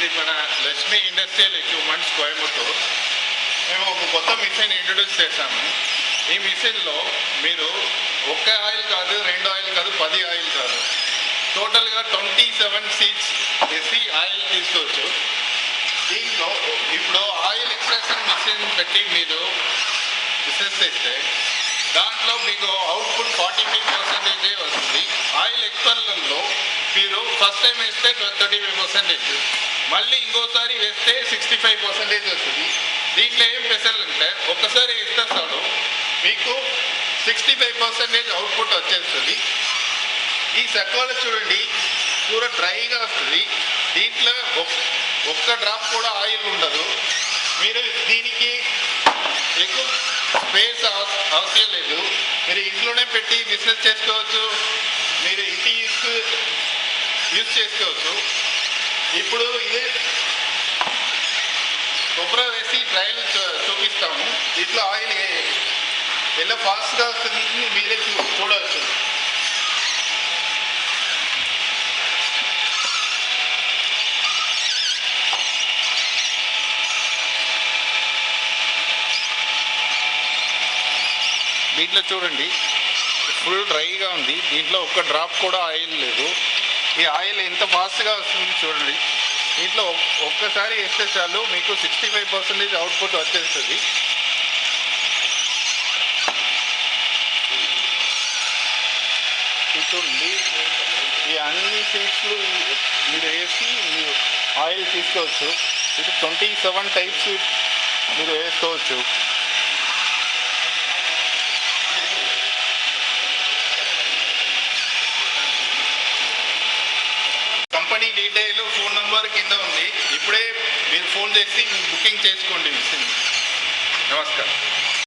ఇది మన Lakshmi industrial equipments Coimbatore. మేము ఒక కొత్త మిషన్ ఇంట్రొడ్యూస్ చేశాము. ఈ మిషన్లో మీరు ఒక్క ఆయిల్ కాదు, 2 ఆయిల్ కాదు, 10 ఆయిల్ కాదు, టోటల్గా 27 సీట్స్ వేసి ఆయిల్ తీసుకోవచ్చు. దీంట్లో ఇప్పుడు ఆయిల్ ఎక్స్ట్రాక్షన్ మిషన్ పెట్టి మీరు బిజినెస్ చేస్తే దాంట్లో మీకు అవుట్పుట్ 45% వస్తుంది. ఆయిల్ ఎక్స్పర్లలో మీరు ఫస్ట్ టైం వేస్తే 35%, మళ్ళీ ఇంకోసారి వేస్తే 65% వస్తుంది. దీంట్లో ఏం స్పెషల్ అంటే ఒక్కసారి వేస్తేస్తాడు మీకు 65% అవుట్పుట్ వచ్చేస్తుంది. ఈ సక్కువలో చూడండి పూర డ్రైగా వస్తుంది. దీంట్లో ఒక్క డ్రాప్ కూడా ఆయిల్ ఉండదు. మీరు దీనికి ఎక్కువ స్పేస్ అవసరం లేదు. మీరు ఇంట్లోనే పెట్టి బిజినెస్ చేసుకోవచ్చు, మీరు ఇంటి యూజ్ చేసుకోవచ్చు. ఇప్పుడు ఇది కొబ్బరి వేసి ట్రయల్ చూపిస్తాము. ఇట్లా ఆయిల్ ఎలా ఫాస్ట్గా వస్తుంది మీరే చూడవచ్చు. దీంట్లో చూడండి ఫుల్ డ్రైగా ఉంది. దీంట్లో ఒక్క డ్రాప్ కూడా ఆయిల్ లేదు. ఈ ఆయిల్ ఎంత ఫాస్ట్గా వస్తుంది చూడండి. దీంట్లో ఒక్కసారి వేస్తే చాలు మీకు 65% అవుట్పుట్ వచ్చేస్తుంది. చూడండి ఈ అన్ని సీట్స్లు మీరు వేసి మీరు ఆయిల్ తీసుకోవచ్చు. ఇది 27 టైప్స్ మీరు వేసుకోవచ్చు. కంపెనీ డీటెయిల్ ఫోన్ నెంబర్ కింద ఉంది. ఇప్పుడే మీరు ఫోన్ చేసి బుకింగ్ చేసుకోండి మిషన్. నమస్కారం.